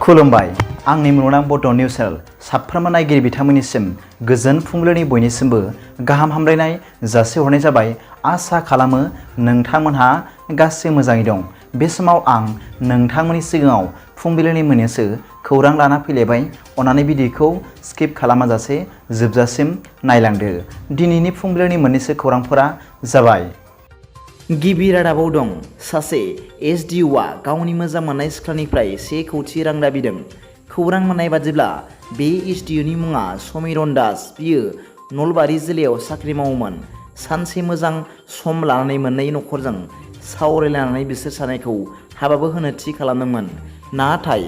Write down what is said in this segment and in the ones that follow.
खुलुमबाय आंनि मुलुगनां बड' निउस चेनेल साफ्रोमबो नायगिरि बिथांमोननिसिम गोजोन फुंबिलिनि बयनिसिमबो गाहाम हामलायनाय जासिहरनाय जाबाय। आसा खालामो नोंथांमोनहा गासै मोजाङै दं। बे समाव आं नोंथांमोननि सिगाङाव फुंबिलिनि मोननैसो खौरां लाना फैलायबाय। अन्नानै भिडिअखौ स्किप खालामाजासे जोबजासिम नायलांदो। दिनैनि फुंबिलिनि मोननैसो खौरांफोरा जाबाय। गिबि रादाबाव दं सासे एसडिअ'आ गावनि मोजां मोननाय सिख्लानिफ्राय 1 कौटि रां दाबिदों। खौरां मोननाय बादिब्ला बे एसडिअ'नि मुङा समिरन दास। बियो नलबारि जिल्लायाव साख्रि मावोमोन। सानसे मोजां सम लानानै मोननै नखरजों सावरायलायनानै बिसोर सानैखौ हाबाबो होनो थि खालामदोंमोन। नाथाय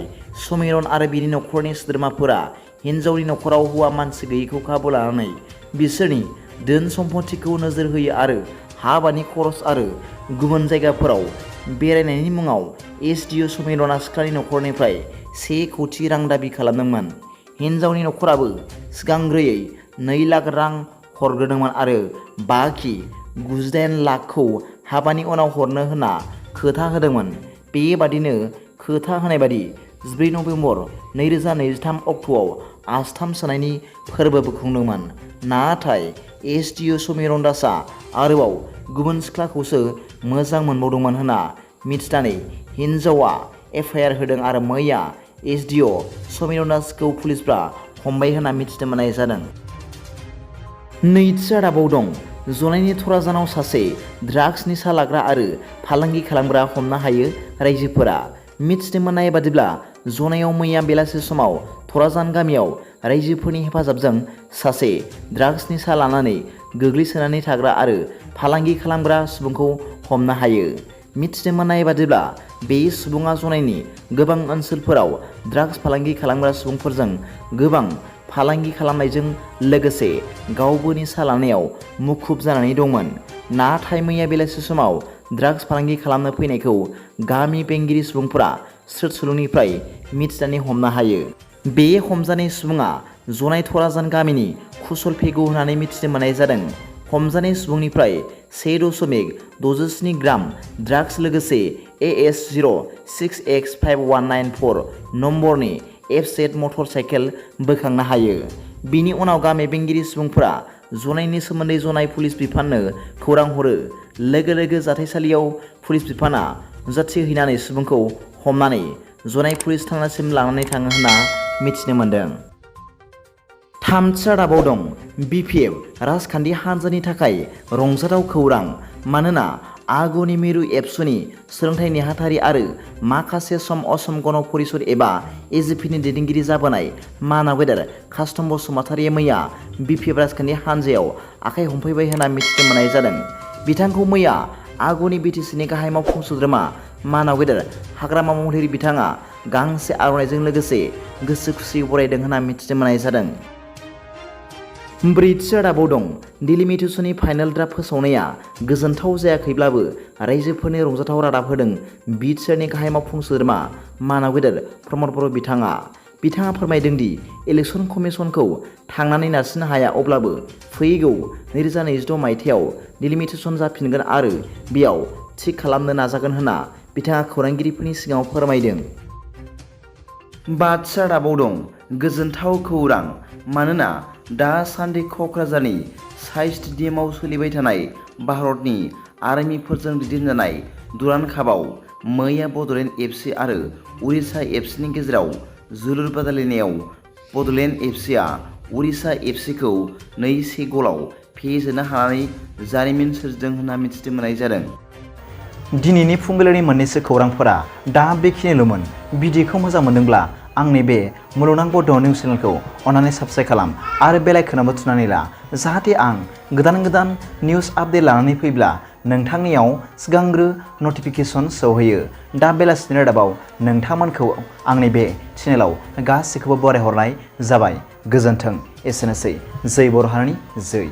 समिरन आरो बिनि नखरनि सोद्रोमाफोरा हिन्जावनि नखराव हौवा मानसि गैयैखौ खाबु लानानै बिसोरनि धोन सम्पथिखौ नोजोर होयो आरो हाबानि खरस आरो गुबुन जायगाफोराव बेरायनायनि मुङाव एसडिअ समिरनआ सिख्लानि नखरनिफ्राय 1 कौटि रां दाबि खालामदोंमोन। हिन्जावनि नखराबो सिगांग्रोयै 2 लाख रां हरग्रोदोंमोन आरो बाखि 98 लाखखौ हाबानि उनाव हरनो होनना खोथा होदोंमोन। बेबादिनो खोथा होनाय बादि 14 नभेम्बर 2023 अक्ट'आव आस्थाम सोनायनि फोरबोबो खुंदोंमोन। नाथाय एसडिअ समिरन दासआ आरोबाव गुबुन सिख्लाखौसो मोजां मोनबावदोंमोन होनना मिथिनानै हिन्जावआ एफआइआर होदों आरो मैया एसडिअ समिरन दासखौ पुलिसफ्रा हमबाय होनना मिथिनो मोननाय जादों। नैथि रादाबाव दं जनायनि थराजानाव सासे ड्राग्स निसा लाग्रा आरो फालांगि खालामग्रा हमनो हायो राइजोफोरा। मिथिनो मोननाय बादिब्ला जनायाव मैया बेलासि समाव थराजान गामियाव राइजोफोरनि हेफाजाबजों सासे ड्राग्स निसा लानानै गोग्लैसोनानै थाग्रा आरो फालांगि खालामग्रा सुबुंखौ हमनो हायो। मिथिनो मोननाय बादिब्ला बे सुबुङा जनायनि गोबां ओनसोलफोराव ड्राग्स फालांगि खालामग्रा सुबुंफोरजों गोबां फालांगि खालामनायजों लोगोसे गावबो निसा लानायाव मुखुब जानानै दंमोन। नाथाय मैया बेलासि समाव ड्राग्स फालांगि खालामनो फैनायखौ गामि बेंगिरि सुबुंफोरा स्रोत सुलुंनिफ्राय मिथिनानै हमनो हायो। बे हमजानाय सुबुङा जनाय थराजान गामिनि कुशल पेगु होननानै मिथिनो मोननाय जादों। हमजानाय सुबुंनिफ्राय 1.67 ग्राम ड्राग्स लोगोसे AS06X5194 नम्बरनि एफजेड मटर साइकेल बोखांनो हायो। बिनि उनाव गामि बेंगिरि सुबुंफोरा जनायनि सोमोन्दै जनाय पुलिस बिफाननो खौरां हरो। लोगो लोगो जाथायसालियाव पुलिस बिफाना नुजाथिहैनानै सुबुंखौ हमनानै जनाय पुलिस थानासिम लानानै थाङो होनना मिथिनो मोन्दों। थामथि रादाबाव दं BPF राजखान्थि हान्जानि थाखाय रंजाथाव खौरां। मानोना आगुनि मिरु एबसुनि सोलोंथाइ नेहाथारि आरो माखासे सम असम गण परिषद एबा एजिपिनि दैदेनगिरि जाबोनाय मानाव गेदेर कास्टम बसुमतारिया मैया BPF राजखान्थि हान्जायाव आखाइ हमफैबाय होनना मिथिनो मोननाय जादों। बिथांखौ मैया आगुनि बिटिसिनि गाहाय मावफुं सोद्रोमा मानाव गेदेर हाग्रामा महरै बिथाङा गांसे आर'नाइजों लोगोसे गोसो खुसियै बरायदों होनना मिथिनो मोननाय जादों। ब्रैथि रादाबाव दं डेलिमिटेसननि फाइनाल ड्राफ्ट फोसावनाया गोजोनथाव जायाखैब्लाबो राइजोफोरनि रंजाथाव रादाब होदों बिटिआरनि गाहाय मावफुं सोद्रोमा मानाव गेदेर प्रमद बर' बिथाङा फोरमायदों दि इलेक्सन कमिसनखौ थांनानै नारसिननो हाया, अब्लाबो फैगौ 2022 मायथाइयाव डेलिमिटेसन जाफिनगोन आरो बेयाव थि खालामनो नाजागोन होनना बिथाङा खौरांगिरिफोरनि सिगाङाव फोरमायदों। बाथि रादाबाव दं गोजोनथाव खौरां। मानोना दासान्दि क'क्राझारनि साइ स्टेडियामाव सोलिबाय थानाय भारतनि आर्मिफोरजों दैदेनजानाय दुरान्ड कापआव मैया बड'लेण्ड एफसि आरो उरिष्या एफसिनि गेजेराव जोलुर बादायलायनायाव बड'लेण्ड एफसिआ उरिष्या एफसिखौ 2-1 गलाव फेजेननो हानानै जारिमिन सोरजिदों होनना मिथिनो मोननाय जादों। दिनैनि फुंबिलिनि मोननैसो खौरांफोरा दा बेखिनिल'मोन। भिडिअखौ मोजां मोनदोंब्ला आंनि बे मुलुगनां बड' निउस चेनेलखौ अन्नानै साबस्क्राइब खालाम आरो बेल आइकनआवबो थुनानै ला, जाहाथे आं गोदान निउस आपडेट लानानै फैब्ला नोंथांनियाव सिगांग्रो नटिफिकेसन सौहैयो। दा बेलासिनि रादाबाव नोंथांमोनखौ आंनि बे चेनेलाव गासैखौबो बरायहरनाय जाबाय। गोजोन्थों। एसेनोसै। जै बर' हारिनि जै।